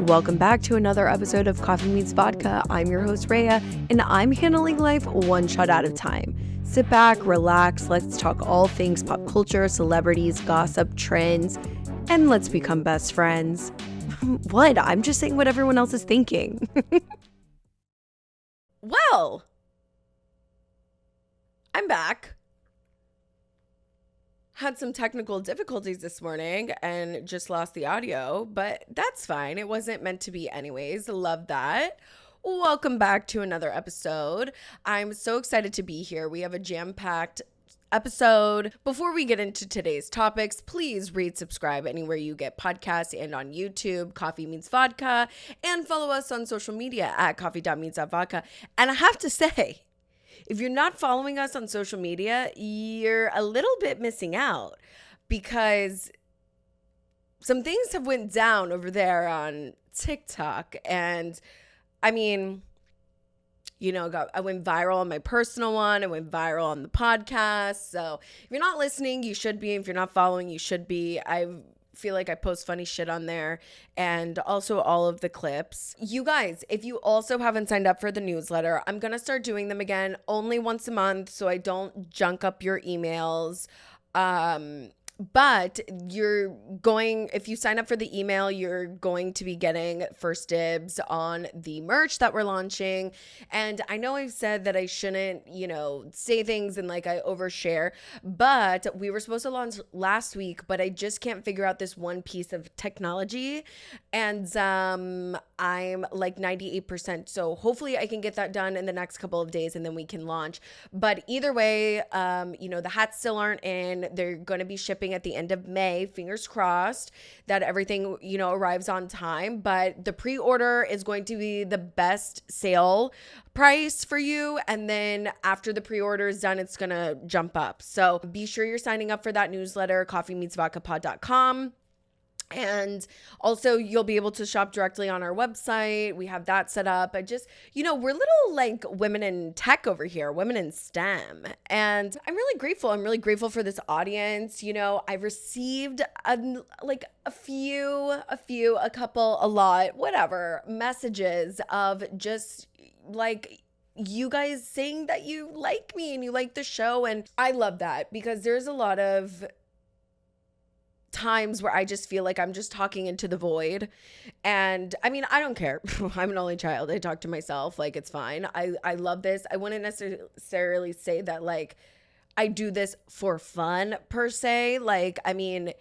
Welcome back to another episode of Coffee Meets Vodka. I'm your host, Raya, and I'm handling life one shot at a time. Sit back, relax, let's talk all things pop culture, celebrities, gossip, trends, and let's become best friends. What? I'm just saying what everyone else is thinking. Well, I'm back. Had some technical difficulties this morning and just lost the audio, but that's fine. It wasn't meant to be anyways. Love that. Welcome back to another episode. I'm so excited to be here. We have a jam-packed episode. Before we get into today's topics, please rate, subscribe anywhere you get podcasts and on YouTube, Coffee Meets Vodka, and follow us on social media at coffee.meets.vodka. And I have to say, if you're not following us on social media, you're a little bit missing out because some things have went down over there on TikTok. And I mean, you know, I went viral on my personal one. I went viral on the podcast. So if you're not listening, you should be. If you're not following, you should be. I feel like I post funny shit on there and also all of the clips. You guys, if you also haven't signed up for the newsletter, I'm going to start doing them again only once a month so I don't junk up your emails. But if you sign up for the email, you're going to be getting first dibs on the merch that we're launching. And I know I've said that I shouldn't, say things and like I overshare, but we were supposed to launch last week, but I just can't figure out this one piece of technology. And I'm like 98%. So hopefully I can get that done in the next couple of days and then we can launch. But either way, the hats still aren't in. They're going to be shipping at the end of May. Fingers crossed that everything, arrives on time. But the pre-order is going to be the best sale price for you. And then after the pre-order is done, it's going to jump up. So be sure you're signing up for that newsletter, coffeemeetsvodkapod.com. And also you'll be able to shop directly on our website. We have that set up. I just, we're little like women in tech over here, women in STEM. And I'm really grateful. I'm really grateful for this audience. I've received a lot, whatever, messages of just like you guys saying that you like me and you like the show. And I love that because there's a lot of times where I just feel like I'm just talking into the void. And I mean, I don't care. I'm an only child. I talk to myself. Like, it's fine. I love this. I wouldn't necessarily say that like I do this for fun per se. Like, I mean,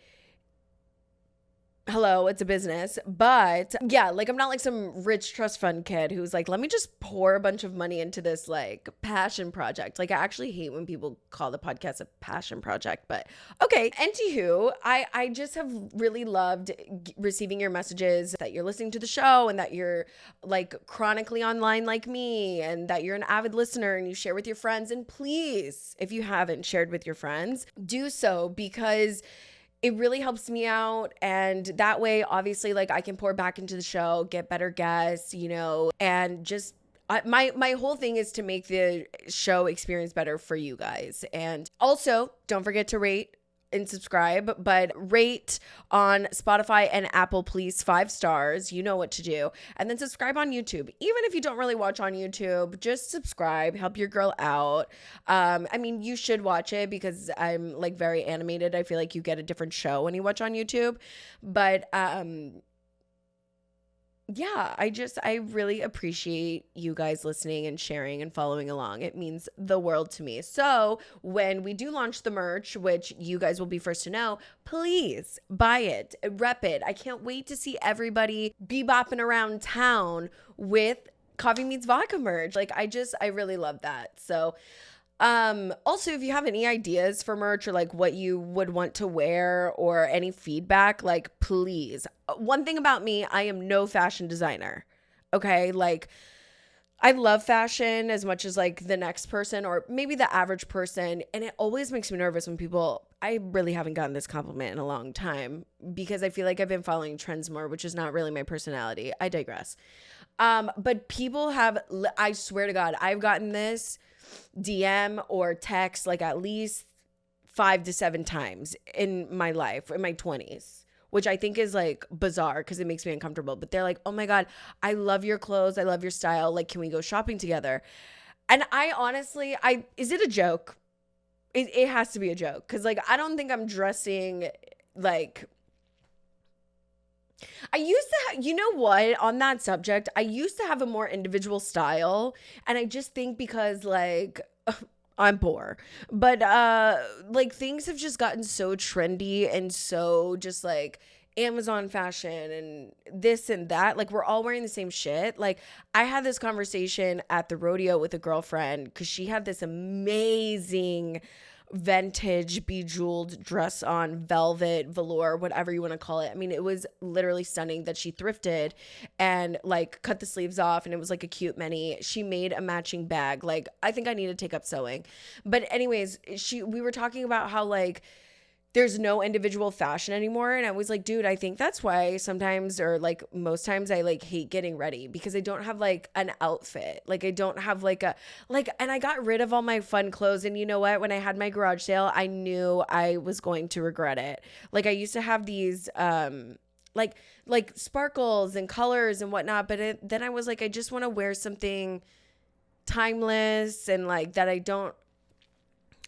hello, it's a business. But yeah, like I'm not like some rich trust fund kid who's like, let me just pour a bunch of money into this like passion project. Like I actually hate when people call the podcast a passion project, but okay. Anywho, I just have really loved receiving your messages that you're listening to the show and that you're like chronically online like me and that you're an avid listener and you share with your friends. And please, if you haven't shared with your friends, do so because it really helps me out. And that way, obviously, like I can pour back into the show, get better guests, and just my whole thing is to make the show experience better for you guys. And also, don't forget to rate and subscribe, but rate on Spotify and Apple, please, 5 stars. You know what to do. And then subscribe on YouTube. Even if you don't really watch on YouTube, just subscribe, help your girl out. I mean, you should watch it because I'm like very animated. I feel like you get a different show when you watch on YouTube. But yeah, I really appreciate you guys listening and sharing and following along. It means the world to me. So when we do launch the merch, which you guys will be first to know, please buy it, rep it. I can't wait to see everybody bebopping around town with Coffee Meets Vodka merch. Like I really love that. So also, if you have any ideas for merch or like what you would want to wear or any feedback, like please. One thing about me, I am no fashion designer. Okay. Like I love fashion as much as like the next person or maybe the average person. And it always makes me nervous when I really haven't gotten this compliment in a long time because I feel like I've been following trends more, which is not really my personality. I digress. But people I swear to God, I've gotten this DM or text like at least 5 to 7 times in my life, in my 20s, which I think is like bizarre because it makes me uncomfortable. But they're like, oh my God, I love your clothes. I love your style. Like, can we go shopping together? And I honestly, is it a joke? It has to be a joke. Because like, I don't think I'm dressing like, I used to you know what, on that subject, I used to have a more individual style. And I just think because like, I'm poor, but like things have just gotten so trendy and so just like Amazon fashion and this and that. Like, we're all wearing the same shit. Like, I had this conversation at the rodeo with a girlfriend because she had this amazing vintage bejeweled dress on, velvet, velour, whatever you want to call it. I mean, it was literally stunning that she thrifted and like cut the sleeves off, and it was like a cute mini. She made a matching bag. Like, I think I need to take up sewing. But anyways, we were talking about how like there's no individual fashion anymore. And I was like, dude, I think that's why sometimes, or like most times, I like hate getting ready because I don't have like an outfit. Like, I don't have like and I got rid of all my fun clothes. And you know what? When I had my garage sale, I knew I was going to regret it. Like, I used to have these, like sparkles and colors and whatnot. But then I was like, I just want to wear something timeless and like that I don't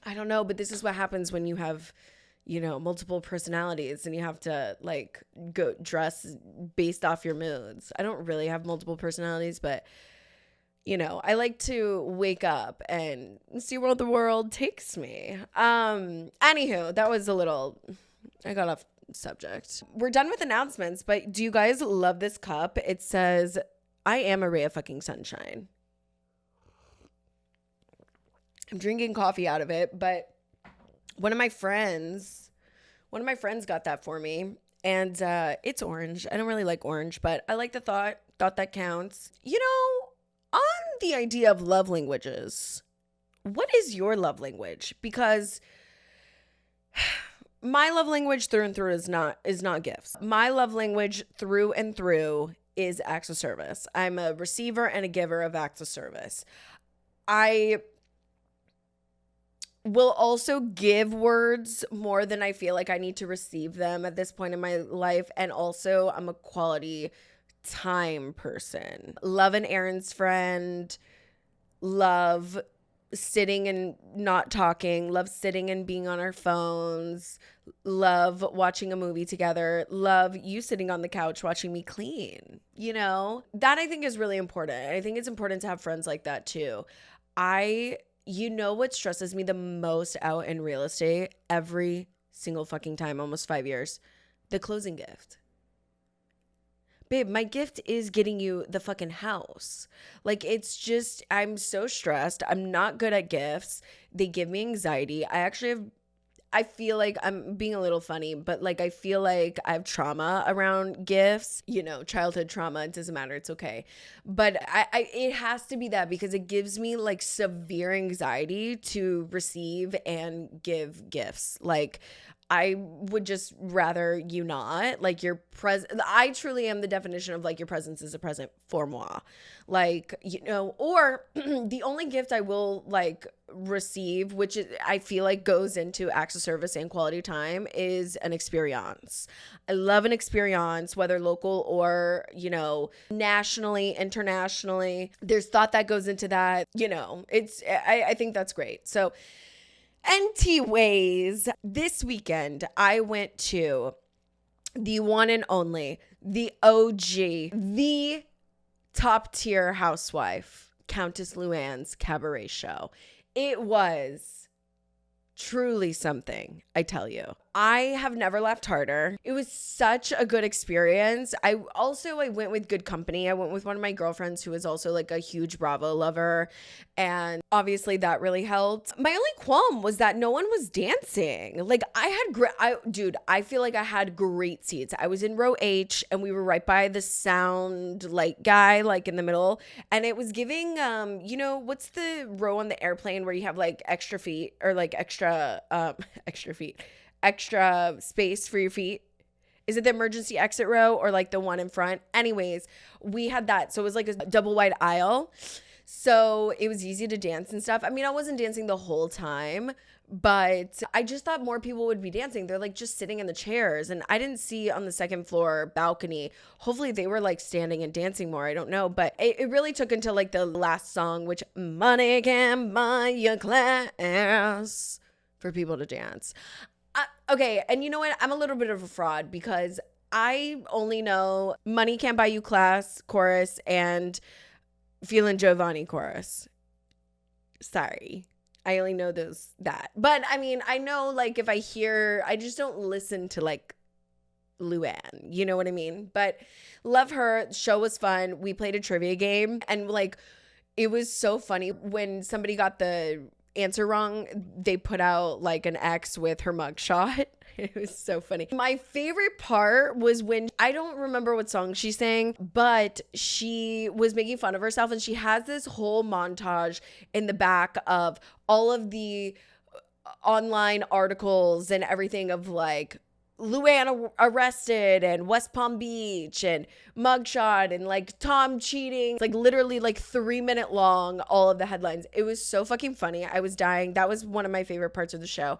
know. But this is what happens when you have, you know, multiple personalities and you have to like go dress based off your moods. I don't really have multiple personalities, but you know, I like to wake up and see where the world takes me. Anywho, that was I got off subject. We're done with announcements, but do you guys love this cup? It says, I am a ray of fucking sunshine. I'm drinking coffee out of it, but one of my friends got that for me, and it's orange. I don't really like orange, but I like the thought that counts. You know, on the idea of love languages, what is your love language? Because my love language through and through is not gifts. My love language through and through is acts of service. I'm a receiver and a giver of acts of service. I will also give words more than I feel like I need to receive them at this point in my life. And also, I'm a quality time person. Love an errands friend. Love sitting and not talking. Love sitting and being on our phones. Love watching a movie together. Love you sitting on the couch watching me clean. You know, that I think is really important. I think it's important to have friends like that too. You know what stresses me the most out in real estate every single fucking time, almost 5 years? The closing gift. Babe, my gift is getting you the fucking house. Like, it's just, I'm so stressed. I'm not good at gifts. They give me anxiety. I feel like I'm being a little funny, but like, I feel like I have trauma around gifts, you know, childhood trauma. It doesn't matter. It's okay. But it has to be that because it gives me like severe anxiety to receive and give gifts. Like, I would just rather you not. Like, your present. I truly am the definition of like your presence is a present for moi. Like, you know, or the only gift I will like receive, which I feel like goes into acts of service and quality time, is an experience. I love an experience, whether local or, you know, nationally, internationally. There's thought that goes into that, you know, I think that's great. So NT ways, this weekend, I went to the one and only, the OG, the top tier housewife, Countess Luann's Cabaret show. It was truly something, I tell you. I have never laughed harder. It was such a good experience. I went with good company. I went with one of my girlfriends who is also like a huge Bravo lover. And obviously that really helped. My only qualm was that no one was dancing. Like, I feel like I had great seats. I was in row H and we were right by the sound like guy, like in the middle. And it was giving, you know, what's the row on the airplane where you have like extra feet or like extra space for your feet? Is it the emergency exit row or like the one in front? Anyways, we had that. So it was like a double wide aisle. So it was easy to dance and stuff. I mean, I wasn't dancing the whole time, but I just thought more people would be dancing. They're like just sitting in the chairs, and I didn't see on the second floor balcony. Hopefully they were like standing and dancing more. I don't know, but it really took until like the last song, which money can buy your class, for people to dance. Okay, and you know what? I'm a little bit of a fraud because I only know Money Can't Buy You Class chorus and Feelin' Giovanni chorus. Sorry. I only know that. But I mean, I know like if I hear, I just don't listen to like Luann. You know what I mean? But love her. Show was fun. We played a trivia game and like it was so funny when somebody got the answer wrong. They put out like an X with her mugshot. It was so funny. My favorite part was when, I don't remember what song she sang, but she was making fun of herself and she has this whole montage in the back of all of the online articles and everything of like Luann arrested and West Palm Beach and mugshot and like Tom cheating, like literally like 3-minute long, all of the headlines. It was so fucking funny. I was dying. That was one of my favorite parts of the show.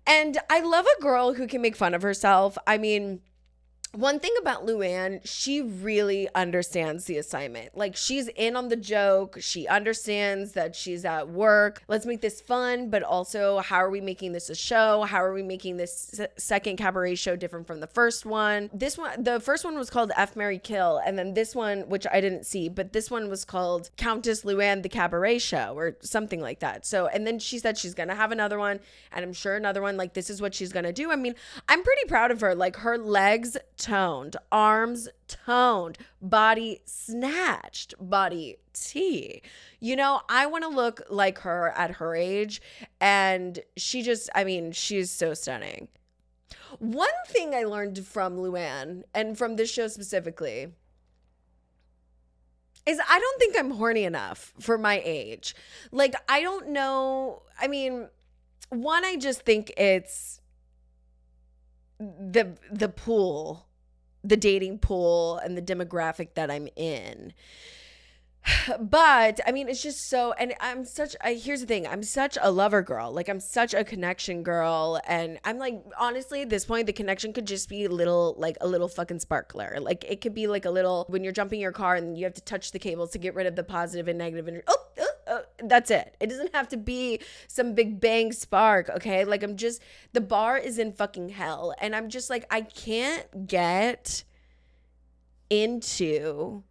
And I love a girl who can make fun of herself. I mean, one thing about Luann, she really understands the assignment. Like she's in on the joke. She understands that she's at work. Let's make this fun, but also how are we making this a show? How are we making this second cabaret show different from the first one? This one, the first one was called F, Marry, Kill. And then this one, which I didn't see, but this one was called Countess Luann, the Cabaret Show or something like that. So, and then she said she's going to have another one and I'm sure another one, like this is what she's going to do. I mean, I'm pretty proud of her. Like her legs toned, arms toned, body snatched, body tea. You know, I want to look like her at her age. And she just, I mean, she's so stunning. One thing I learned from Luann and from this show specifically is I don't think I'm horny enough for my age. Like, I don't know. I mean, one, I just think it's the pool, the dating pool and the demographic that I'm in. But I mean, it's just so, and here's the thing. I'm such a lover girl. Like I'm such a connection girl. And I'm like, honestly, at this point, the connection could just be a little fucking sparkler. Like it could be like a little, when you're jumping your car and you have to touch the cables to get rid of the positive and negative. And that's it. It doesn't have to be some big bang spark. Okay. Like the bar is in fucking hell. And I'm just like, I can't get into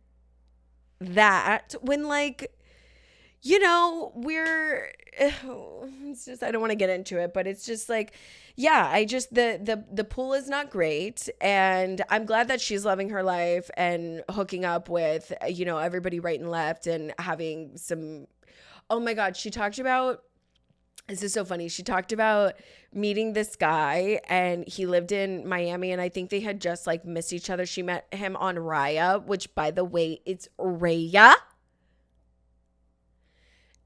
that when like, you know, it's just, I don't want to get into it, but it's just like, yeah, the pool is not great. And I'm glad that she's loving her life and hooking up with, you know, everybody right and left and having some, oh my God, she talked about, this is so funny. She talked about meeting this guy and he lived in Miami and I think they had just like missed each other. She met him on Raya, which by the way, it's Raya.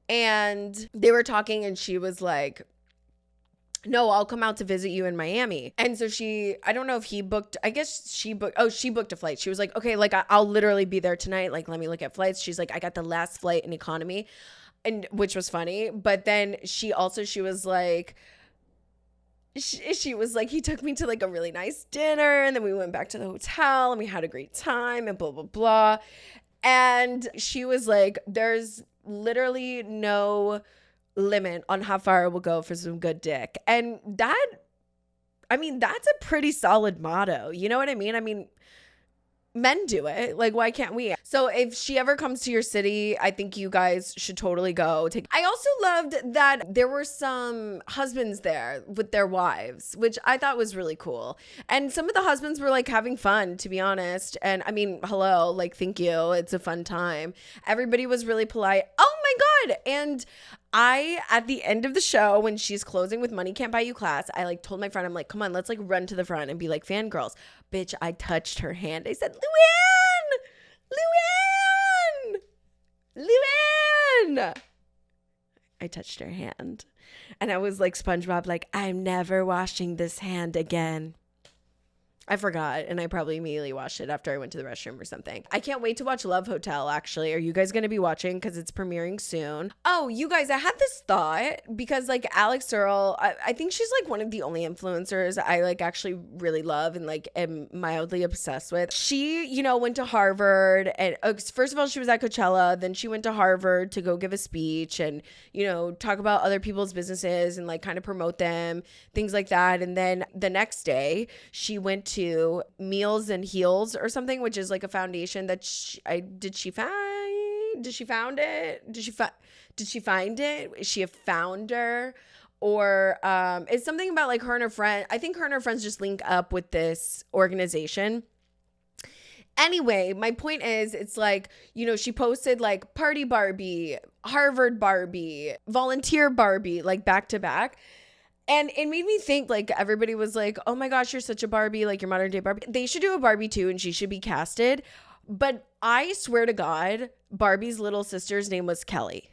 And they were talking and she was like, no, I'll come out to visit you in Miami. And so I don't know if he booked, I guess she booked a flight. She was like, okay, like I'll literally be there tonight. Like, let me look at flights. She's like, I got the last flight in economy. And which was funny, but then she was like, she was like, he took me to like a really nice dinner and then we went back to the hotel and we had a great time and blah, blah, blah. And she was like, there's literally no limit on how far it will go for some good dick. And that's a pretty solid motto. You know what I mean? I mean, men do it. Like, why can't we? So if she ever comes to your city, I think you guys should totally go. I also loved that there were some husbands there with their wives, which I thought was really cool. And some of the husbands were like having fun, to be honest. And I mean, hello, like, thank you. It's a fun time. Everybody was really polite. Oh my God. And at the end of the show, when she's closing with Money Can't Buy You Class, I like told my friend, I'm like, come on, let's like run to the front and be like fangirls. Bitch, I touched her hand. I said, Luann. I touched her hand. And I was like SpongeBob, like, I'm never washing this hand again. I forgot, and I probably immediately watched it after I went to the restroom or something. I can't wait to watch Love Hotel, actually. Are you guys going to be watching? Because it's premiering soon. Oh, you guys, I had this thought because, like, Alex Earl, I think she's, like, one of the only influencers I, like, actually really love and, like, am mildly obsessed with. She, you know, went to Harvard, and first of all, she was at Coachella. Then she went to Harvard to go give a speech and, you know, talk about other people's businesses and, like, kind of promote them, things like that. And then the next day, she went to Meals and Heals or something, which is like a foundation that did she find it? Is she a founder? Or it's something about like her and her friend. I think her and her friends just link up with this organization. Anyway, my point is, it's like, you know, she posted like Party Barbie, Harvard Barbie, Volunteer Barbie, like back to back. And it made me think, like, everybody was like, oh my gosh, you're such a Barbie, like, you're modern day Barbie. They should do a Barbie too, and she should be casted. But I swear to God, Barbie's little sister's name was Kelly.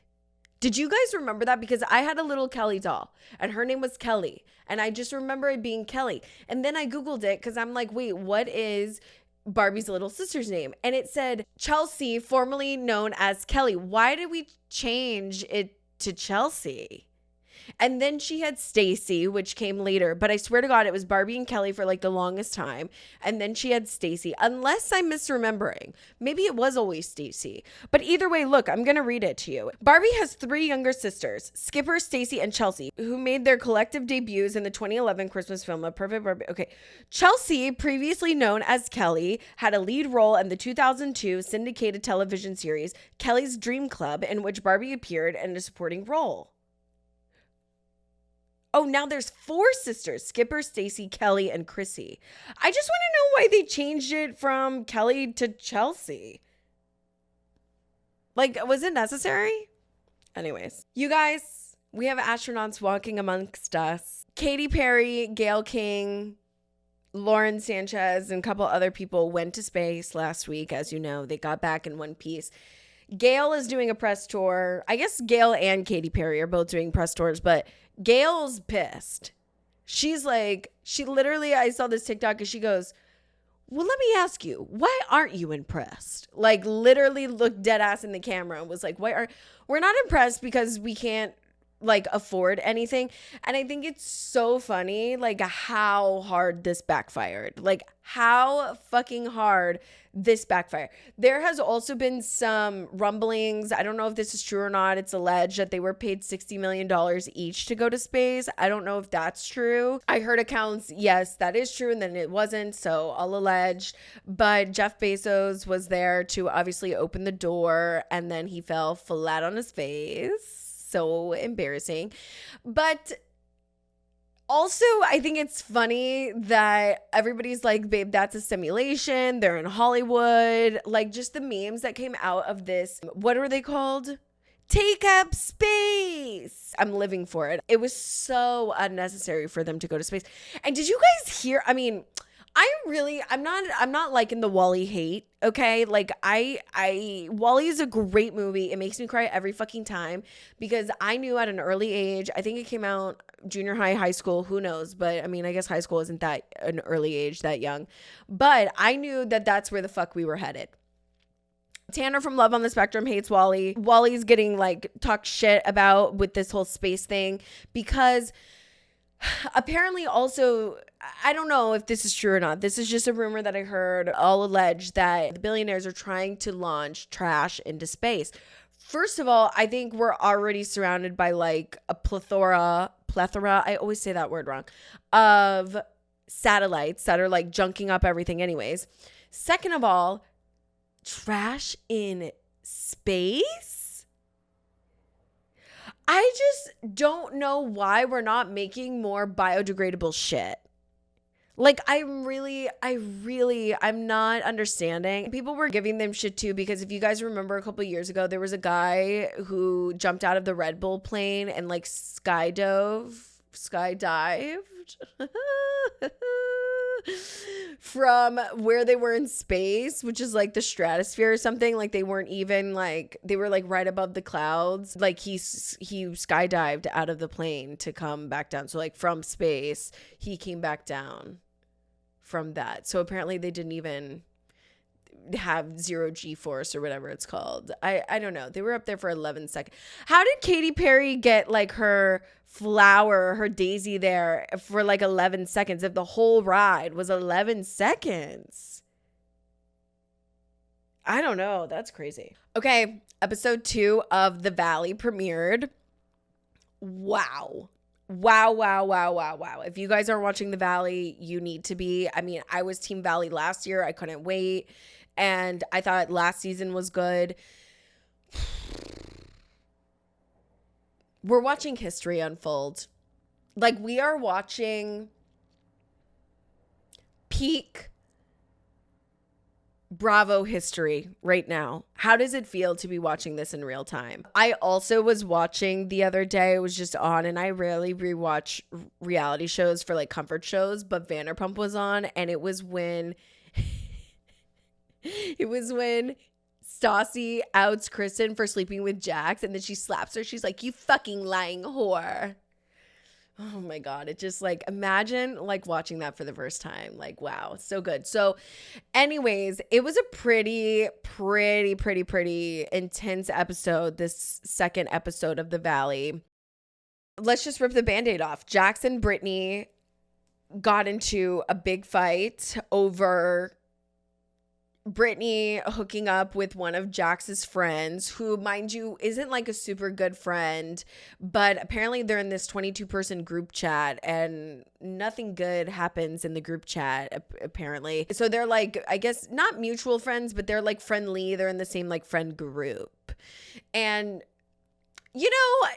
Did you guys remember that? Because I had a little Kelly doll, and her name was Kelly. And I just remember it being Kelly. And then I Googled it, because I'm like, wait, what is Barbie's little sister's name? And it said Chelsea, formerly known as Kelly. Why did we change it to Chelsea? And then she had Stacy, which came later. But I swear to God, it was Barbie and Kelly for like the longest time. And then she had Stacy, unless I'm misremembering. Maybe it was always Stacy. But either way, look, I'm going to read it to you. Barbie has 3 younger sisters, Skipper, Stacy, and Chelsea, who made their collective debuts in the 2011 Christmas film A Perfect Barbie. Okay. Chelsea, previously known as Kelly, had a lead role in the 2002 syndicated television series Kelly's Dream Club, in which Barbie appeared in a supporting role. Oh, now there's 4 sisters, Skipper, Stacy, Kelly, and Chrissy. I just want to know why they changed it from Kelly to Chelsea. Like, was it necessary? Anyways, you guys, we have astronauts walking amongst us. Katy Perry, Gayle King, Lauren Sanchez, and a couple other people went to space last week. As you know, they got back in one piece. Gayle is doing a press tour. I guess Gayle and Katy Perry are both doing press tours, but Gayle's pissed. She's like, she literally, I saw this TikTok and she goes, well, let me ask you, why aren't you impressed? Like literally looked dead ass in the camera and was like, we're not impressed because we can't like afford anything. And I think it's so funny, like how hard this backfired, like how fucking hard this backfired. There has also been some rumblings. I don't know if this is true or not. It's alleged that they were paid $60 million each to go to space. I don't know if that's true. I heard accounts, yes, that is true. And then it wasn't. So all alleged. But Jeff Bezos was there to obviously open the door. And then he fell flat on his face. So embarrassing. But also, I think it's funny that everybody's like, babe, that's a simulation. They're in Hollywood. Like just the memes that came out of this. What are they called? Take up space. I'm living for it. It was so unnecessary for them to go to space. And did you guys hear? I mean, I'm not liking the Wall-E hate, okay? Like Wall-E is a great movie. It makes me cry every fucking time because I knew at an early age, I think it came out junior high, high school, who knows? But I mean, I guess high school isn't that an early age, that young. But I knew that that's where the fuck we were headed. Tanner from Love on the Spectrum hates Wall-E. Wall-E's getting like talked shit about with this whole space thing because apparently also, I don't know if this is true or not. This is just a rumor that I heard, all alleged that the billionaires are trying to launch trash into space. First of all, I think we're already surrounded by like a plethora, I always say that word wrong, of satellites that are like junking up everything anyways. Second of all, trash in space? I just don't know why we're not making more biodegradable shit. Like, I'm not understanding. People were giving them shit too, because if you guys remember a couple of years ago, there was a guy who jumped out of the Red Bull plane and like skydived from where they were in space, which is like the stratosphere or something. Like they weren't even like, they were like right above the clouds. Like he skydived out of the plane to come back down. So like from space, he came back down from that. So apparently they didn't even have zero G-force or whatever it's called. I don't know. They were up there for 11 seconds. How did Katy Perry get like her flower, her daisy there for like 11 seconds if the whole ride was 11 seconds? I don't know. That's crazy. Okay, episode 2 of The Valley premiered. Wow. Wow. If you guys aren't watching The Valley, you need to be. I mean, I was Team Valley last year. I couldn't wait. And I thought last season was good. We're watching history unfold. Like, we are watching peak Bravo history right now. How does it feel to be watching this in real time? I also was watching the other day. It was just on, and I rarely rewatch reality shows for like comfort shows, but Vanderpump was on, and it was when Stassi outs Kristen for sleeping with Jax, and then she slaps her. She's like, "You fucking lying whore." Oh my God. It just like, imagine like watching that for the first time. Like, wow, so good. So anyways, it was a pretty intense episode, this second episode of The Valley. Let's just rip the Band-Aid off. Jax and Brittany got into a big fight over Brittany hooking up with one of Jax's friends, who, mind you, isn't like a super good friend, but apparently they're in this 22-person group chat and nothing good happens in the group chat, apparently. So they're like, I guess not mutual friends, but they're like friendly. They're in the same like friend group. And, you know,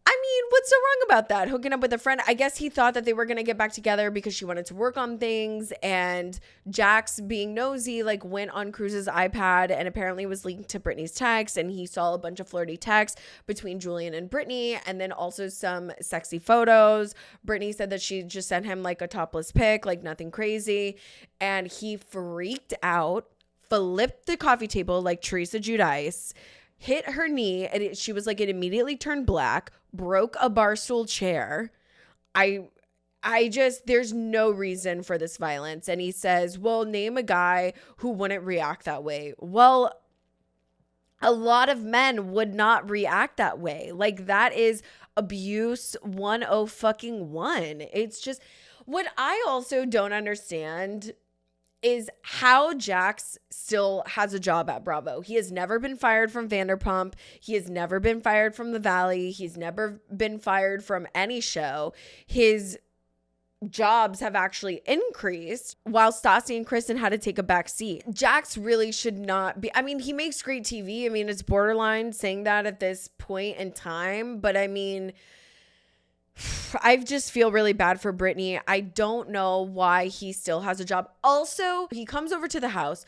I mean, what's so wrong about that? Hooking up with a friend. I guess he thought that they were going to get back together because she wanted to work on things. And Jax, being nosy, like went on Cruz's iPad and apparently was linked to Brittany's text. And he saw a bunch of flirty texts between Julian and Brittany, and then also some sexy photos. Brittany said that she just sent him like a topless pic, like nothing crazy. And he freaked out, flipped the coffee table like Teresa Giudice, hit her knee, and she was like, it immediately turned black, broke a bar stool chair. I just, there's no reason for this violence. And he says, well, name a guy who wouldn't react that way. Well, a lot of men would not react that way. Like, that is abuse 101. It's just, what I also don't understand is how Jax still has a job at Bravo. He has never been fired from Vanderpump. He has never been fired from The Valley. He's never been fired from any show. His jobs have actually increased while Stassi and Kristen had to take a back seat. Jax really should not be. I mean, he makes great TV. I mean, it's borderline saying that at this point in time. But I mean, I just feel really bad for Brittany. I don't know why he still has a job. Also, he comes over to the house.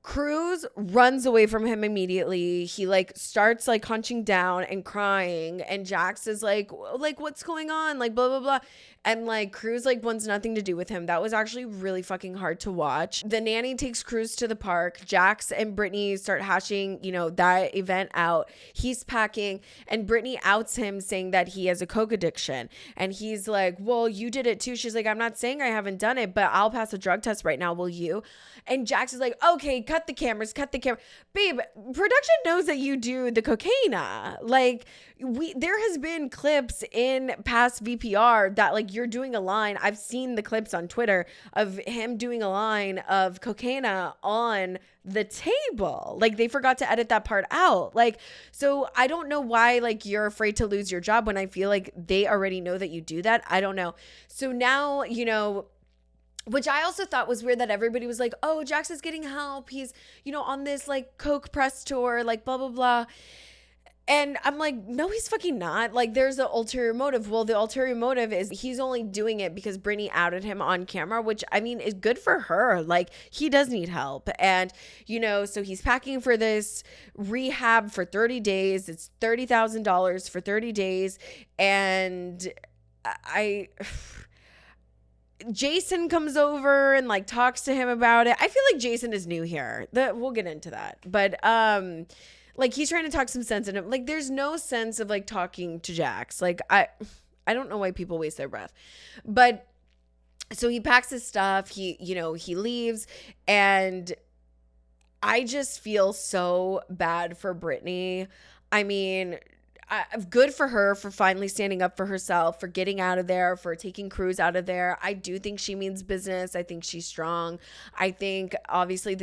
Cruz runs away from him immediately. He like starts like hunching down and crying. And Jax is like, what's going on? Like, blah, blah, blah. And like Cruz like wants nothing to do with him. That was actually really fucking hard to watch. The nanny takes Cruz to the park. Jax and Brittany start hashing, you know, that event out. He's packing and Brittany outs him saying that he has a coke addiction. And he's like, well, you did it too. She's like, I'm not saying I haven't done it, but I'll pass a drug test right now. Will you? And Jax is like, okay, cut the cameras. Babe, production knows that you do the cocaine. Like, there has been clips in past VPR that like you're doing a line. I've seen the clips on Twitter of him doing a line of cocaine on the table. Like, they forgot to edit that part out. Like, so I don't know why like you're afraid to lose your job when I feel like they already know that you do that. I don't know. So now, you know, which I also thought was weird that everybody was like, oh, Jax is getting help. He's, you know, on this like coke press tour, like blah, blah, blah. And I'm like, no, he's fucking not. Like, there's an ulterior motive. Well, the ulterior motive is he's only doing it because Brittany outed him on camera, which I mean is good for her. Like, he does need help. And, you know, so he's packing for this rehab for 30 days. It's $30,000 for 30 days. And Jason comes over and like talks to him about it. I feel like Jason is new here. We'll get into that. But like, he's trying to talk some sense in him. Like, there's no sense of like talking to Jax. Like, I don't know why people waste their breath. But So he packs his stuff, he leaves, and I just feel so bad for Brittany. I mean, good for her for finally standing up for herself, for getting out of there, for taking Cruz out of there. I do think she means business. I think she's strong. I think obviously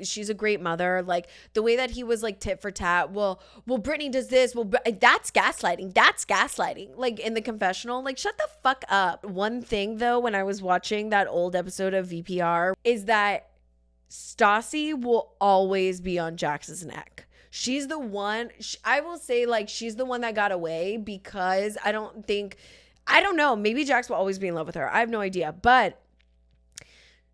she's a great mother. Like the way that he was like tit for tat. Well, Brittany does this. Well, that's gaslighting. That's gaslighting. Like in the confessional, like shut the fuck up. One thing though, when I was watching that old episode of VPR, is that Stassi will always be on Jax's neck. She's the one, I will say, like, she's the one that got away because I don't know, maybe Jax will always be in love with her. I have no idea, but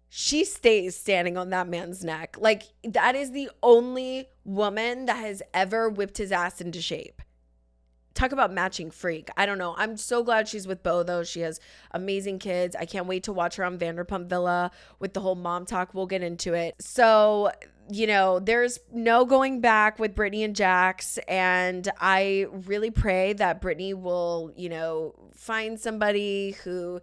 she stays standing on that man's neck. Like, that is the only woman that has ever whipped his ass into shape. Talk about matching freak. I don't know. I'm so glad she's with Beau, though. She has amazing kids. I can't wait to watch her on Vanderpump Villa with the whole mom talk. We'll get into it. So, there's no going back with Brittany and Jax. And I really pray that Brittany will, find somebody who,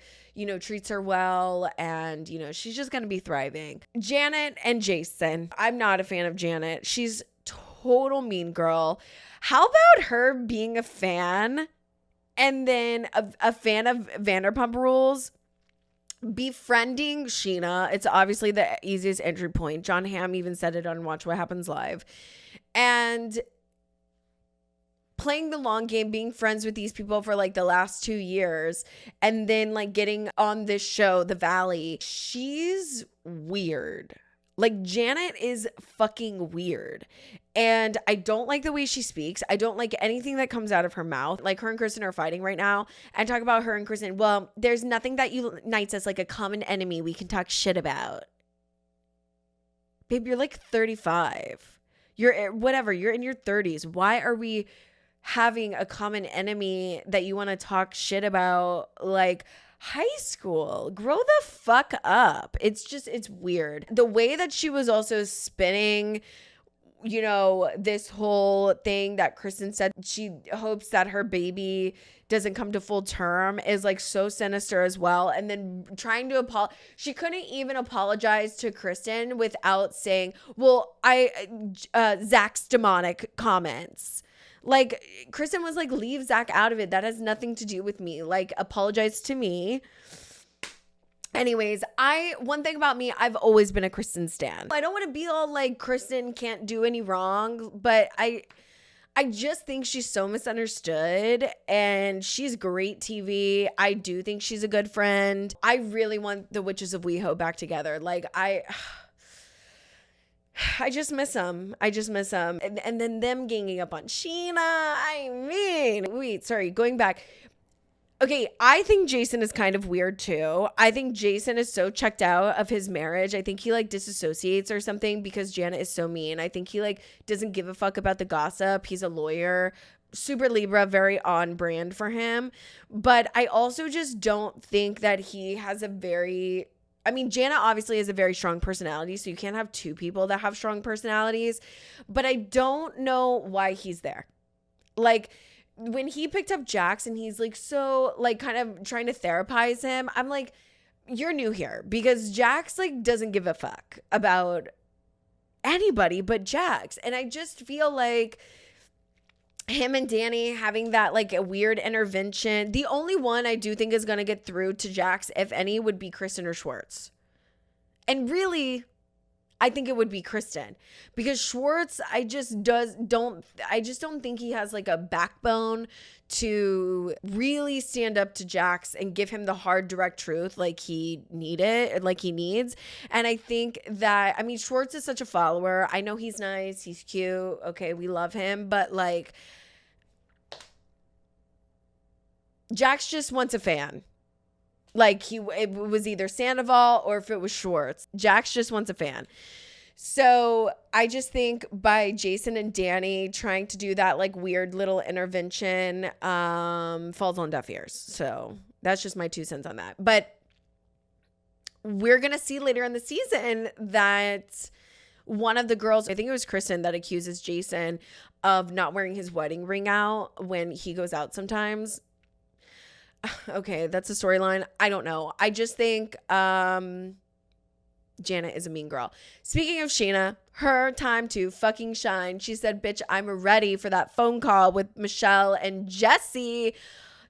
treats her well. And, she's just going to be thriving. Janet and Jason. I'm not a fan of Janet. She's total mean girl. How about her being a fan and then a fan of Vanderpump Rules, befriending Sheena? It's obviously the easiest entry point. John Hamm even said it on Watch What Happens Live. And playing the long game, being friends with these people for like the last 2 years, and then like getting on this show, The Valley. She's weird. Like, Janet is fucking weird. And I don't like the way she speaks. I don't like anything that comes out of her mouth. Like, her and Kristen are fighting right now. And talk about her and Kristen. Well, there's nothing that unites us like a common enemy we can talk shit about. Babe, you're like 35. You're in your 30s. Why are we having a common enemy that you want to talk shit about? Like, high school, grow the fuck up. It's weird. The way that she was also spinning, this whole thing that Kristen said, she hopes that her baby doesn't come to full term, is like so sinister as well. And then trying to she couldn't even apologize to Kristen without saying, well, Zach's demonic comments. Like, Kristen was like, leave Zach out of it. That has nothing to do with me. Like, apologize to me. Anyways, one thing about me, I've always been a Kristen stan. I don't want to be all like Kristen can't do any wrong, but I just think she's so misunderstood, and she's great TV. I do think she's a good friend. I really want the Witches of WeHo back together. Like, I just miss them. And then them ganging up on Sheena. Going back. Okay, I think Jason is kind of weird too. I think Jason is so checked out of his marriage. I think he like disassociates or something because Janet is so mean. I think he like doesn't give a fuck about the gossip. He's a lawyer. Super Libra, very on brand for him. But I also just don't think that he has Jana obviously has a very strong personality, so you can't have two people that have strong personalities. But I don't know why he's there. Like, when he picked up Jax and he's like so like kind of trying to therapize him, I'm like, you're new here, because Jax like doesn't give a fuck about anybody but Jax. And I just feel like him and Danny having that like a weird intervention. The only one I do think is going to get through to Jax, if any, would be Kristen or Schwartz. And really, I think it would be Kristen, because Schwartz, I just don't think he has like a backbone to really stand up to Jax and give him the hard, direct truth like he needs. And I think that, Schwartz is such a follower. I know he's nice. He's cute. Okay. We love him. But like, Jax just wants a fan. Like, it was either Sandoval or if it was Schwartz. Jax just wants a fan. So I just think by Jason and Danny trying to do that like weird little intervention falls on deaf ears. So that's just my 2 cents on that. But we're going to see later in the season that one of the girls, I think it was Kristen, that accuses Jason of not wearing his wedding ring out when he goes out sometimes. Okay, that's a storyline. I don't know. I just think Janet is a mean girl. Speaking of Sheena, her time to fucking shine. She said, bitch, I'm ready for that phone call with Michelle and Jesse.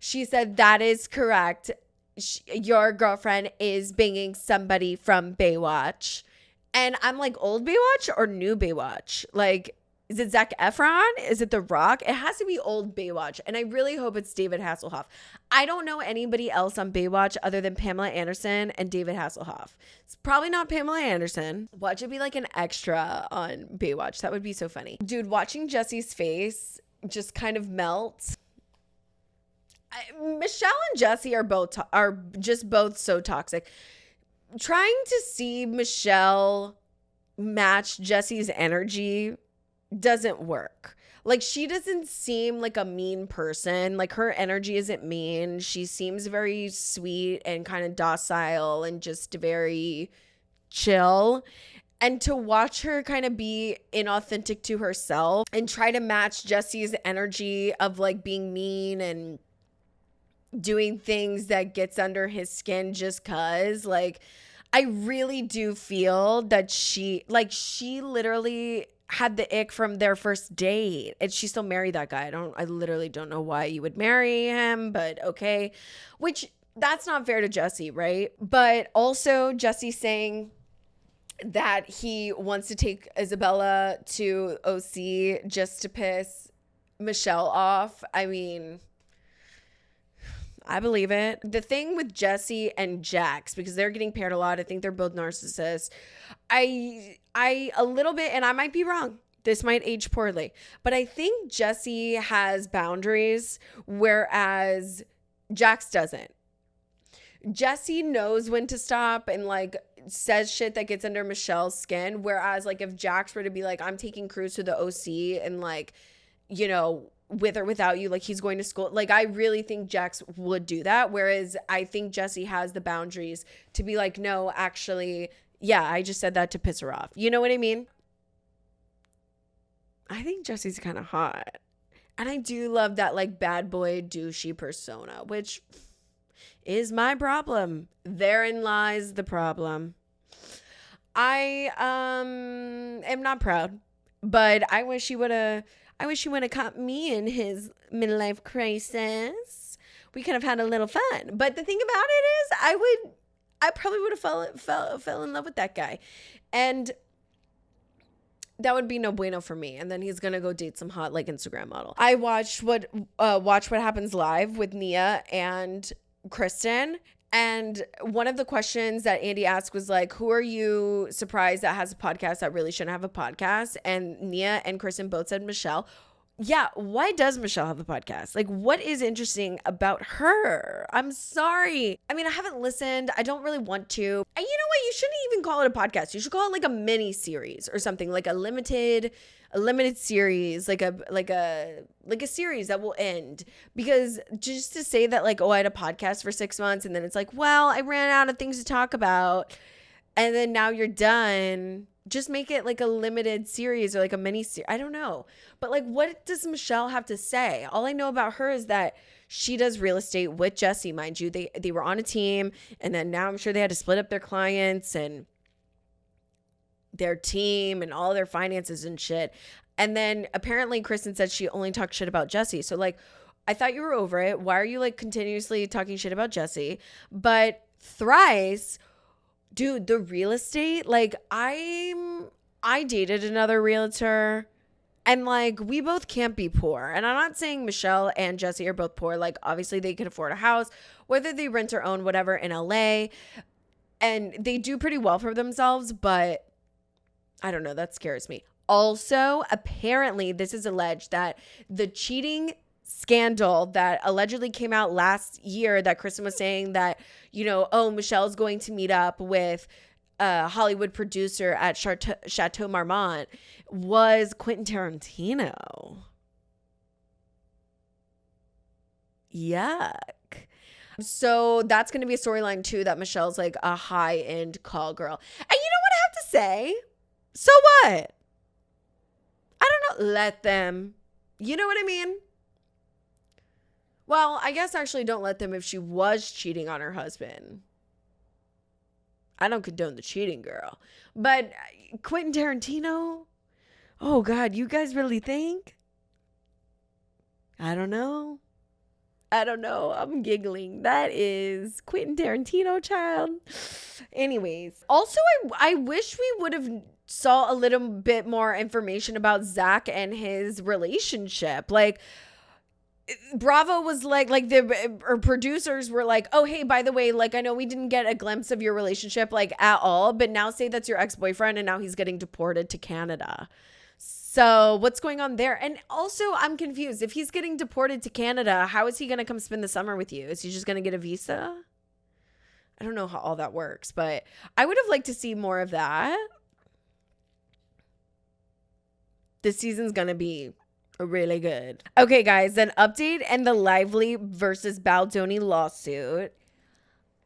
She said, that is correct. Your girlfriend is banging somebody from Baywatch. And I'm like, old Baywatch or new Baywatch? Like, is it Zac Efron? Is it The Rock? It has to be old Baywatch. And I really hope it's David Hasselhoff. I don't know anybody else on Baywatch other than Pamela Anderson and David Hasselhoff. It's probably not Pamela Anderson. Watch it be like an extra on Baywatch. That would be so funny. Dude, watching Jesse's face just kind of melt. Michelle and Jesse are just both so toxic. Trying to see Michelle match Jesse's energy doesn't work. Like, she doesn't seem like a mean person. Like, her energy isn't mean. She seems very sweet and kind of docile and just very chill. And to watch her kind of be inauthentic to herself and try to match Jesse's energy of like being mean and doing things that gets under his skin just cause, like, I really do feel that she literally had the ick from their first date, and she still married that guy. I literally don't know why you would marry him, but okay. Which, that's not fair to Jesse, right? But also Jesse saying that he wants to take Isabella to OC just to piss Michelle off. I mean, I believe it. The thing with Jesse and Jax, because they're getting paired a lot, I think they're both narcissists. I a little bit, and I might be wrong, this might age poorly, but I think Jesse has boundaries, whereas Jax doesn't. Jesse knows when to stop and like says shit that gets under Michelle's skin, whereas like if Jax were to be like, I'm taking Cruz to the OC and like, you know, with or without you, like he's going to school. Like, I really think Jax would do that. Whereas I think Jesse has the boundaries to be like, no, actually, yeah, I just said that to piss her off. You know what I mean? I think Jesse's kind of hot. And I do love that like bad boy douchey persona, which is my problem. Therein lies the problem. I am not proud, but I wish he would have caught me in his midlife crisis. We could have had a little fun. But the thing about it is, I probably would have fell in love with that guy. And that would be no bueno for me. And then he's gonna go date some hot like Instagram model. I watched What Happens Live with Nia and Kristen. And one of the questions that Andy asked was like, who are you surprised that has a podcast that really shouldn't have a podcast? And Nia and Kristen both said Michelle. Yeah, why does Michelle have a podcast? Like, what is interesting about her? I'm sorry. I mean, I haven't listened. I don't really want to. And you know what? You shouldn't even call it a podcast. You should call it like a mini series or something, like a limited series, like a series that will end. Because just to say that like, oh, I had a podcast for 6 months and then it's like, well, I ran out of things to talk about and then now you're done. Just make it like a limited series or like a mini series. I don't know. But like, what does Michelle have to say? All I know about her is that she does real estate with Jesse, mind you. They were on a team, and then now I'm sure they had to split up their clients and their team and all their finances and shit. And then apparently Kristen said she only talked shit about Jesse. So like, I thought you were over it. Why are you like continuously talking shit about Jesse? But thrice, dude, the real estate, like I dated another realtor and like we both can't be poor. And I'm not saying Michelle and Jesse are both poor. Like obviously they could afford a house, whether they rent or own, whatever, in LA. And they do pretty well for themselves, but I don't know, that scares me. Also, apparently this is alleged that the cheating scandal that allegedly came out last year, that Kristen was saying that, you know, oh, Michelle's going to meet up with a Hollywood producer at Chateau Marmont, was Quentin Tarantino. Yuck. So that's going to be a storyline too, that Michelle's like a high-end call girl. And you know what I have to say? So what? I don't know. Let them. You know what I mean? Well, I guess actually don't let them if she was cheating on her husband. I don't condone the cheating, girl. But Quentin Tarantino? Oh, God, you guys really think? I don't know. I'm giggling. That is Quentin Tarantino, child. Anyways. Also, I wish we would have saw a little bit more information about Zach and his relationship. Like, Bravo was like the producers were like, oh, hey, by the way, like, I know we didn't get a glimpse of your relationship like at all, but now say that's your ex-boyfriend and now he's getting deported to Canada. So what's going on there? And also I'm confused. If he's getting deported to Canada, how is he going to come spend the summer with you? Is he just going to get a visa? I don't know how all that works, but I would have liked to see more of that. This season's going to be really good. Okay, guys, an update and the Lively versus Baldoni lawsuit.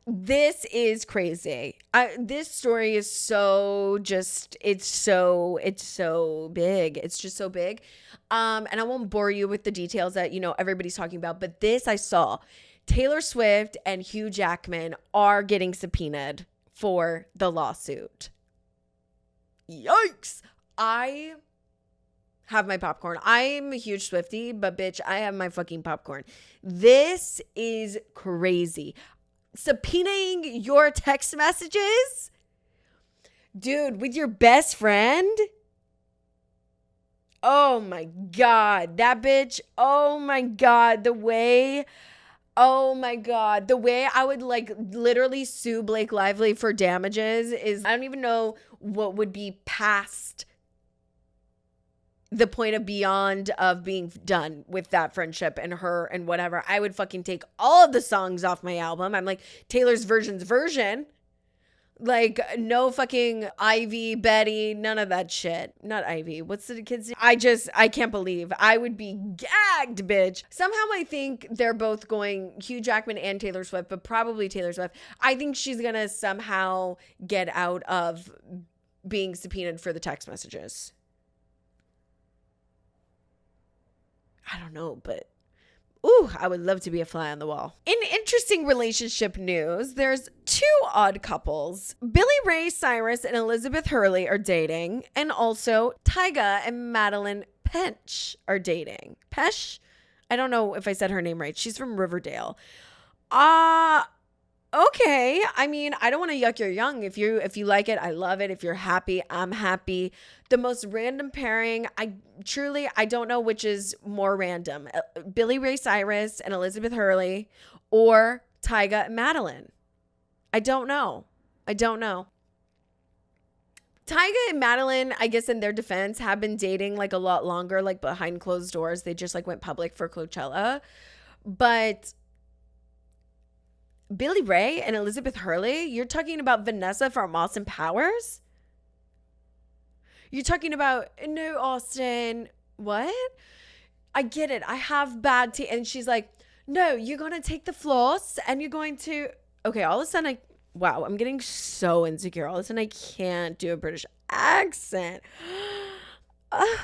This is crazy. This story is so just, it's so big. It's just so big. And I won't bore you with the details that, everybody's talking about, but this I saw. Taylor Swift and Hugh Jackman are getting subpoenaed for the lawsuit. Yikes. I have my popcorn. I'm a huge Swiftie, but bitch, I have my fucking popcorn. This is crazy. Subpoenaing your text messages? Dude, with your best friend? Oh my God. That bitch. Oh my God. The way I would like literally sue Blake Lively for damages is, I don't even know what would be past the point of beyond of being done with that friendship and her and whatever. I would fucking take all of the songs off my album. I'm like, Taylor's version. Like, no fucking Ivy, Betty, none of that shit. Not Ivy. What's the kid's name? I can't believe. I would be gagged, bitch. Somehow I think they're both going, Hugh Jackman and Taylor Swift, but probably Taylor Swift. I think she's gonna somehow get out of being subpoenaed for the text messages. I don't know, but I would love to be a fly on the wall. In interesting relationship news, there's two odd couples. Billy Ray Cyrus and Elizabeth Hurley are dating, and also Tyga and Madeline Pench are dating. Pesh? I don't know if I said her name right. She's from Riverdale. Okay. I mean, I don't want to yuck your yum. If you like it, I love it. If you're happy, I'm happy. The most random pairing, I don't know which is more random. Billy Ray Cyrus and Elizabeth Hurley or Tyga and Madeline. I don't know. Tyga and Madeline, I guess in their defense, have been dating like a lot longer, like behind closed doors. They just like went public for Coachella. But Billy Ray and Elizabeth Hurley, you're talking about Vanessa from Austin Powers? You're talking about, no, Austin, what? I get it. I have bad teeth. And she's like, no, you're going to take the floss and you're going to, okay, all of a sudden, I'm getting so insecure. All of a sudden, I can't do a British accent. Oh,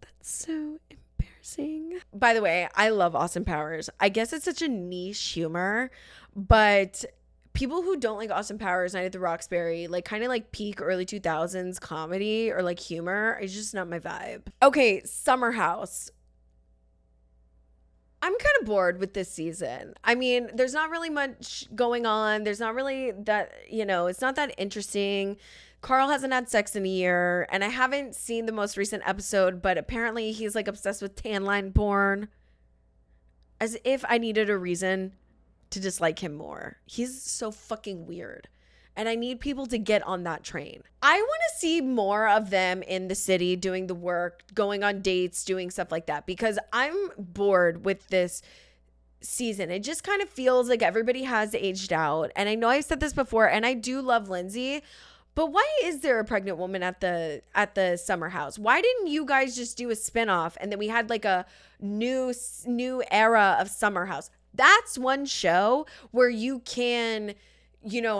that's so embarrassing. By the way, I love Austin Powers. I guess it's such a niche humor, but people who don't like Austin Powers, Night at the Roxbury, like kind of like peak early 2000s comedy or like humor, is just not my vibe. Okay, Summer House. I'm kind of bored with this season. I mean, there's not really much going on. There's not really that, it's not that interesting. Carl hasn't had sex in a year, and I haven't seen the most recent episode, but apparently he's like obsessed with tan line porn. As if I needed a reason to dislike him more. He's so fucking weird. And I need people to get on that train. I want to see more of them in the city doing the work, going on dates, doing stuff like that, because I'm bored with this season. It just kind of feels like everybody has aged out. And I know I've said this before, and I do love Lindsay, but why is there a pregnant woman at the summer house? Why didn't you guys just do a spinoff and then we had like a new era of Summer House? That's one show where you can,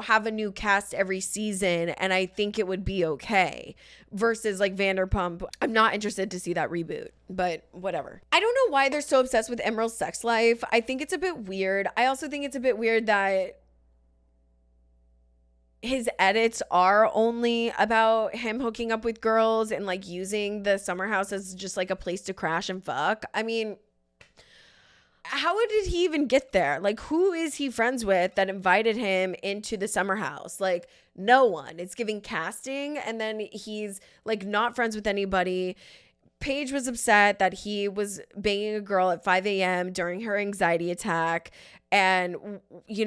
have a new cast every season, and I think it would be okay. Versus like Vanderpump, I'm not interested to see that reboot, but whatever. I don't know why they're so obsessed with Imral's sex life. I think it's a bit weird. I also think it's a bit weird that his edits are only about him hooking up with girls and like using the summer house as just like a place to crash and fuck. I mean, how did he even get there? Like, who is he friends with that invited him into the summer house? Like, no one. It's giving casting, and then he's like not friends with anybody. Paige was upset that he was banging a girl at 5 a.m. during her anxiety attack, and she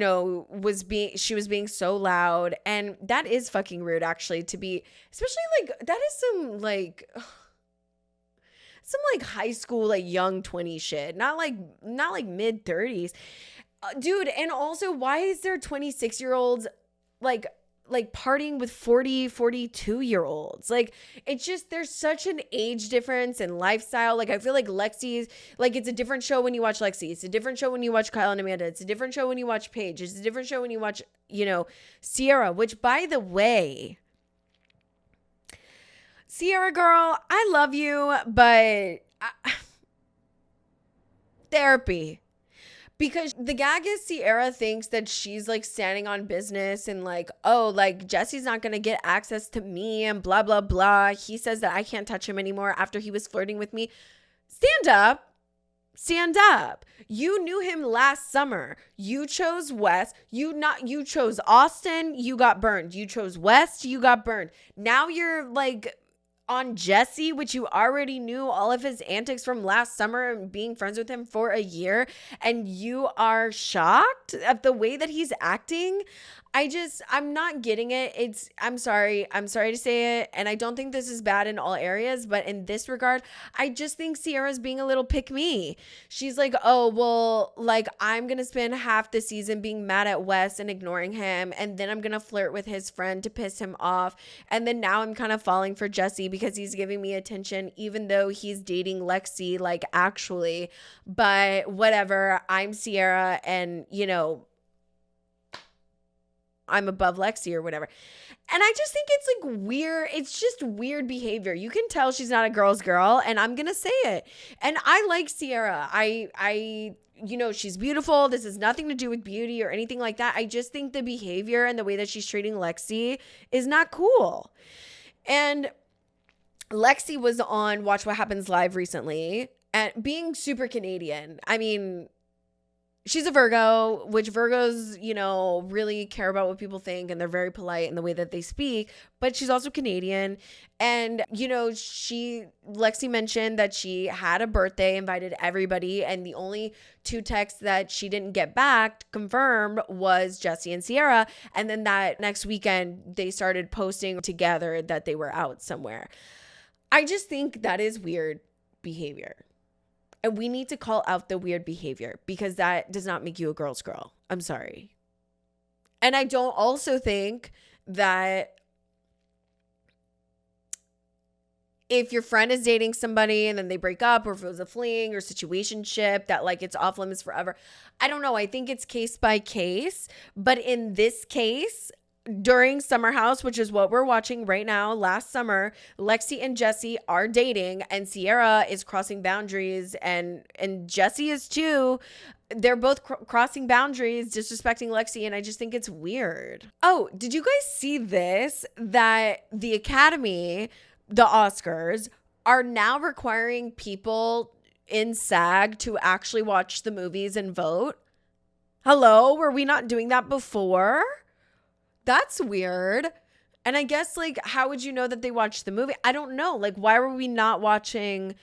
was being so loud, and that is fucking rude, actually, to be, especially like that is some high school, like young 20 shit, not like mid 30s, dude. And also, why is there 26-year-olds like partying with 42-year-olds? Like, it's just, there's such an age difference and lifestyle. Like, I feel like Lexi's, like, it's a different show when you watch Lexi. It's a different show when you watch Kyle and Amanda. It's a different show when you watch Paige. It's a different show when you watch, Sierra, which, by the way, Sierra girl, I love you, but therapy. Because the gag is Sierra thinks that she's like standing on business and like, oh, like Jesse's not going to get access to me and blah, blah, blah. He says that I can't touch him anymore after he was flirting with me. Stand up. Stand up. You knew him last summer. You chose West. You chose Austin. You got burned. You chose West. You got burned. Now you're like on Jesse, which you already knew all of his antics from last summer and being friends with him for a year, and you are shocked at the way that he's acting. I'm not getting it. I'm sorry to say it, and I don't think this is bad in all areas, but in this regard, I just think Sierra's being a little pick me. She's like, oh, well, like, I'm gonna spend half the season being mad at Wes and ignoring him, and then I'm gonna flirt with his friend to piss him off, and then now I'm kind of falling for Jesse because he's giving me attention, even though he's dating Lexi, like, actually. But whatever, I'm Sierra, and I'm above Lexi or whatever. And I just think it's like weird. It's just weird behavior. You can tell she's not a girl's girl, and I'm going to say it. And I like Sierra. She's beautiful. This has nothing to do with beauty or anything like that. I just think the behavior and the way that she's treating Lexi is not cool. And Lexi was on Watch What Happens Live recently, and being super Canadian. I mean, she's a Virgo, which Virgos, really care about what people think, and they're very polite in the way that they speak, but she's also Canadian. And, Lexi mentioned that she had a birthday, invited everybody, and the only two texts that she didn't get back confirmed was Jesse and Sierra. And then that next weekend, they started posting together that they were out somewhere. I just think that is weird behavior. And we need to call out the weird behavior, because that does not make you a girl's girl. I'm sorry. And I don't also think that if your friend is dating somebody and then they break up, or if it was a fling or situationship, that like it's off limits forever. I don't know. I think it's case by case. But in this case, during Summer House, which is what we're watching right now, last summer, Lexi and Jesse are dating, and Sierra is crossing boundaries, and Jesse is too. They're both crossing boundaries, disrespecting Lexi, and I just think it's weird. Oh, did you guys see this? That the Academy, the Oscars, are now requiring people in SAG to actually watch the movies and vote? Hello? Were we not doing that before? That's weird. And I guess, like, how would you know that they watched the movie? I don't know. Like, why were we not watching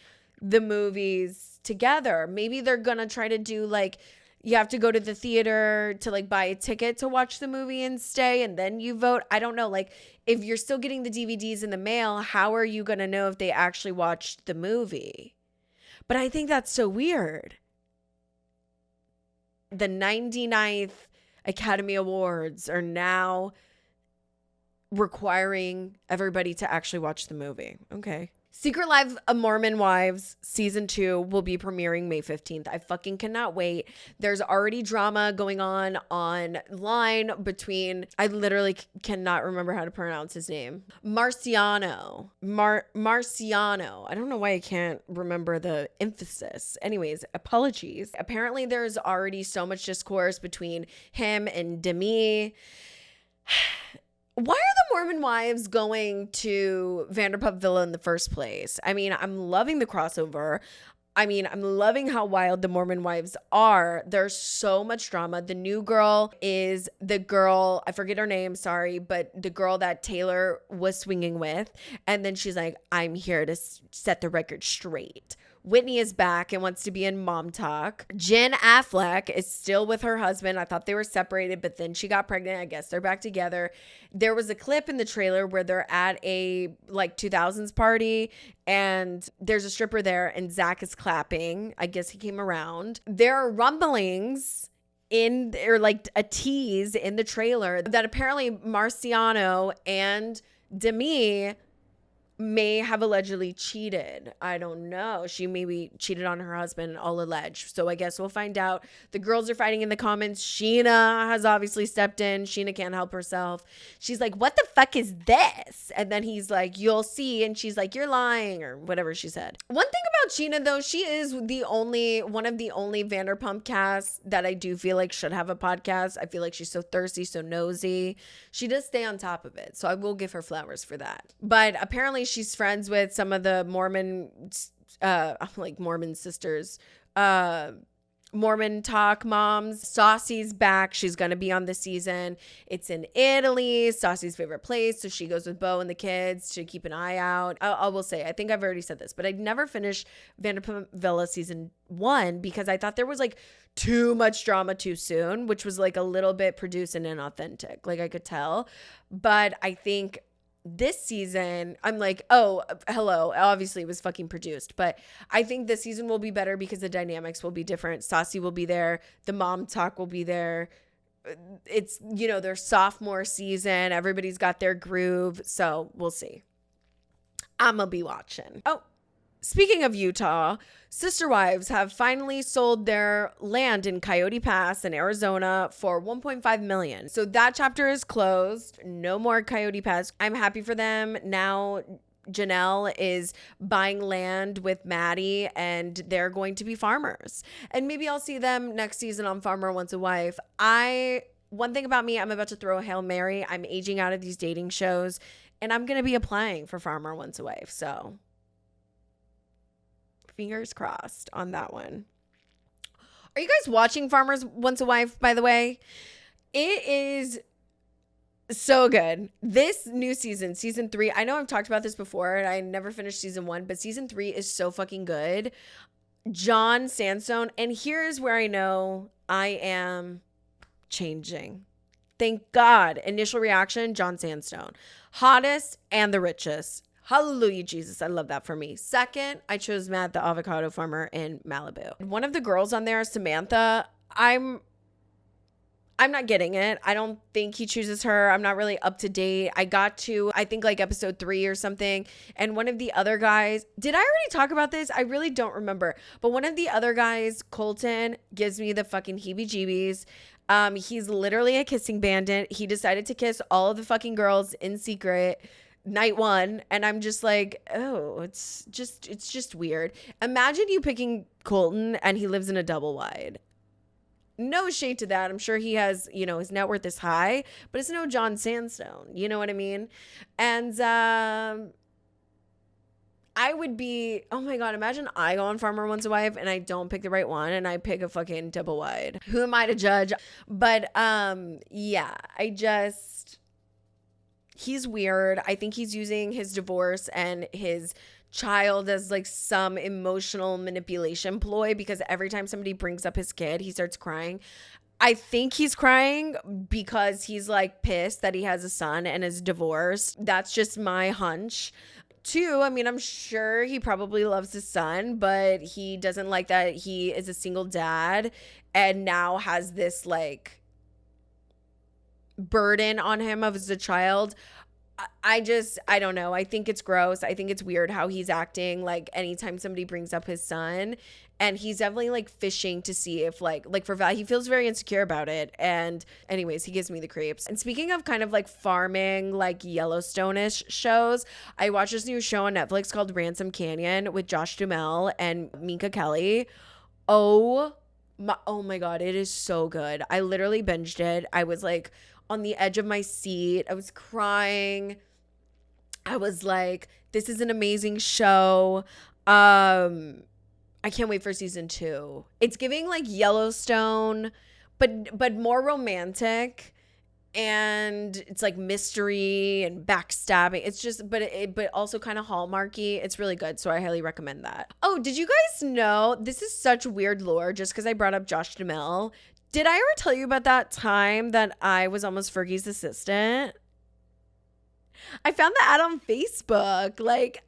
the movies together? Maybe they're going to try to do, like, you have to go to the theater to, like, buy a ticket to watch the movie and stay, and then you vote. I don't know. Like, if you're still getting the DVDs in the mail, how are you going to know if they actually watched the movie? But I think that's so weird. The 99th Academy Awards are now requiring everybody to actually watch the movie. Okay. Secret Life of Mormon Wives season 2 will be premiering May 15th. I fucking cannot wait. There's already drama going on online between, I literally cannot remember how to pronounce his name. Marciano. Marciano. I don't know why I can't remember the emphasis. Anyways, apologies. Apparently there's already so much discourse between him and Demi. Why are the Mormon Wives going to Vanderpump Villa in the first place? I mean, I'm loving the crossover. I mean, I'm loving how wild the Mormon Wives are. There's so much drama. The new girl is the girl, I forget her name, sorry, but the girl that Taylor was swinging with. And then she's like, I'm here to set the record straight. Whitney is back and wants to be in Mom Talk. Jen Affleck is still with her husband. I thought they were separated, but then she got pregnant. I guess they're back together. There was a clip in the trailer where they're at a 2000s party and there's a stripper there and Zach is clapping. I guess he came around. There are rumblings a tease in the trailer that apparently Marciano and Demi may have allegedly cheated. I don't know. She maybe cheated on her husband, all alleged. So I guess we'll find out. The girls are fighting in the comments. Sheena has obviously stepped in. Sheena can't help herself. She's like, what the fuck is this? And then he's like, you'll see. And she's like, you're lying, or whatever she said. One thing about Sheena, though, she is one of the only Vanderpump casts that I do feel like should have a podcast. I feel like she's so thirsty, so nosy. She does stay on top of it. So I will give her flowers for that. But apparently she's friends with some of the Mormon sisters, Mormon Talk moms. Stassi's back. She's going to be on the season. It's in Italy, Stassi's favorite place. So she goes with Bo and the kids to keep an eye out. I will say, I think I've already said this, but I'd never finished Vanderpump Villa season 1 because I thought there was too much drama too soon, which was a little bit produced and inauthentic. I could tell. But I think this season, I'm like, oh, hello. Obviously, it was fucking produced. But I think this season will be better because the dynamics will be different. Stassi will be there. The Mom Talk will be there. It's, their sophomore season. Everybody's got their groove. So we'll see. I'm going to be watching. Oh, speaking of Utah, Sister Wives have finally sold their land in Coyote Pass in Arizona for $1.5 million. So that chapter is closed. No more Coyote Pass. I'm happy for them. Now Janelle is buying land with Maddie and they're going to be farmers. And maybe I'll see them next season on Farmer Wants a Wife. One thing about me, I'm about to throw a Hail Mary. I'm aging out of these dating shows and I'm going to be applying for Farmer Wants a Wife. So fingers crossed on that one. Are you guys watching Farmers Wants a Wife, by the way? It is so good. This new season 3, I know I've talked about this before and I never finished season 1, but season 3 is so fucking good. John Sandstone, and here's where I know I am changing. Thank God. Initial reaction, John Sandstone. Hottest and the richest. Hallelujah, Jesus. I love that for me. Second, I chose Matt, the avocado farmer in Malibu. One of the girls on there, Samantha, I'm not getting it. I don't think he chooses her. I'm not really up to date. I got to, I think episode 3 or something. And one of the other guys, did I already talk about this? I really don't remember. But one of the other guys, Colton, gives me the fucking heebie-jeebies. He's literally a kissing bandit. He decided to kiss all of the fucking girls in secret night 1, and I'm just like, oh, it's just weird. Imagine you picking Colton and he lives in a double wide. No shade to that. I'm sure he has, his net worth is high, but it's no John Sandstone. You know what I mean? And I would be, oh my God, imagine I go on Farmer Wants a Wife and I don't pick the right one and I pick a fucking double wide. Who am I to judge? But yeah, he's weird. I think he's using his divorce and his child as some emotional manipulation ploy because every time somebody brings up his kid, he starts crying. I think he's crying because he's pissed that he has a son and is divorced. That's just my hunch. 2, I mean, I'm sure he probably loves his son, but he doesn't like that he is a single dad and now has this burden on him of as a child. I don't know. I think it's gross. I think it's weird how he's acting like anytime somebody brings up his son. And he's definitely like fishing to see if like for Val, he feels very insecure about it. And anyways, he gives me the creeps. And speaking of kind of like farming, like Yellowstone-ish shows, I watched this new show on Netflix called Ransom Canyon with Josh Duhamel and Minka Kelly. Oh my God, it is so good. I literally binged it. I was like on the edge of my seat. I was crying. I was like, this is an amazing show. I can't wait for season 2. It's giving like Yellowstone, but more romantic. And it's like mystery and backstabbing. It's just, but also kind of Hallmarky. It's really good. So I highly recommend that. Oh, did you guys know, this is such weird lore just because I brought up Josh Duhamel. Did I ever tell you about that time that I was almost Fergie's assistant? I found the ad on Facebook. Like,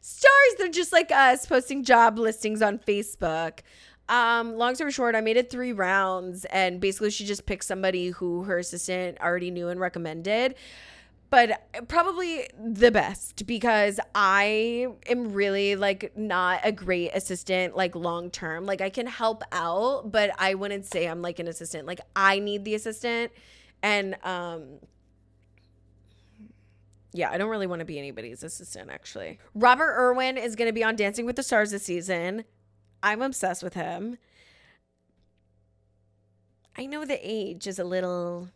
stars, they're just like us posting job listings on Facebook. Long story short, I made it 3 rounds, and basically she just picked somebody who her assistant already knew and recommended. But probably the best, because I am really like not a great assistant, like long term. Like I can help out, but I wouldn't say I'm like an assistant. Like I need the assistant. And yeah, I don't really want to be anybody's assistant, actually. Robert Irwin is going to be on Dancing with the Stars this season. I'm obsessed with him. I know the age is a little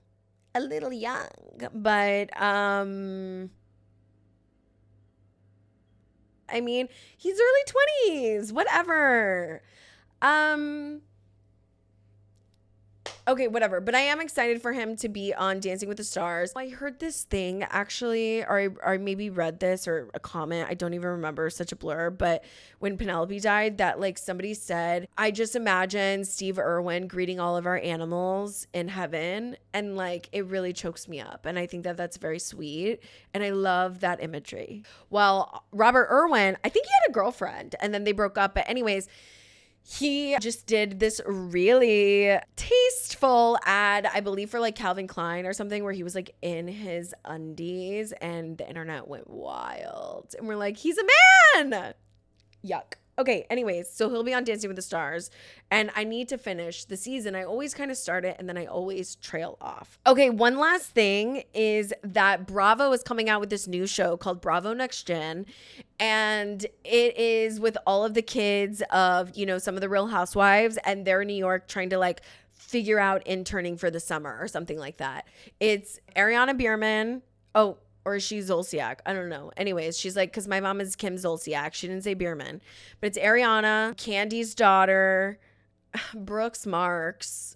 young, but I mean, he's early 20s, whatever. Okay, whatever. But I am excited for him to be on Dancing with the Stars. I heard this thing actually, or I maybe read this or a comment. I don't even remember, such a blur. But when Penelope died, that like somebody said, I just imagine Steve Irwin greeting all of our animals in heaven. And like, it really chokes me up. And I think that that's very sweet. And I love that imagery. Well, Robert Irwin, I think he had a girlfriend and then they broke up. But anyways, he just did this really tasteful ad, I believe for like Calvin Klein or something, where he was like in his undies and the internet went wild. And we're like, he's a man. Yuck. Okay, anyways, so he'll be on Dancing with the Stars, and I need to finish the season. I always kind of start it, and then I always trail off. Okay, one last thing is that Bravo is coming out with this new show called Bravo Next Gen, and it is with all of the kids of, you know, some of the Real Housewives, and they're in New York trying to like figure out interning for the summer or something like that. It's Ariana Bierman. Oh, or is she Zolciak? I don't know. Anyways, she's like, because my mom is Kim Zolciak. She didn't say Bierman. But it's Ariana, Candy's daughter, Brooks Marks.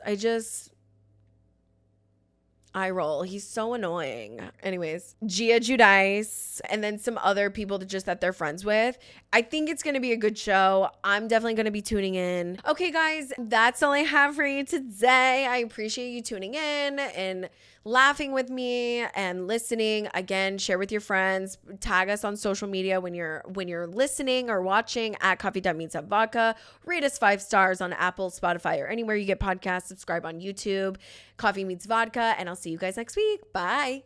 I roll. He's so annoying. Anyways, Gia Giudice, and then some other people that they're friends with. I think it's going to be a good show. I'm definitely going to be tuning in. Okay, guys, that's all I have for you today. I appreciate you tuning in and laughing with me and listening. Again, share with your friends. Tag us on social media when you're listening or watching at coffee.meets.vodka. Rate us 5 stars on Apple, Spotify, or anywhere you get podcasts. Subscribe on YouTube. Coffee Meets Vodka, and I'll see you guys next week. Bye.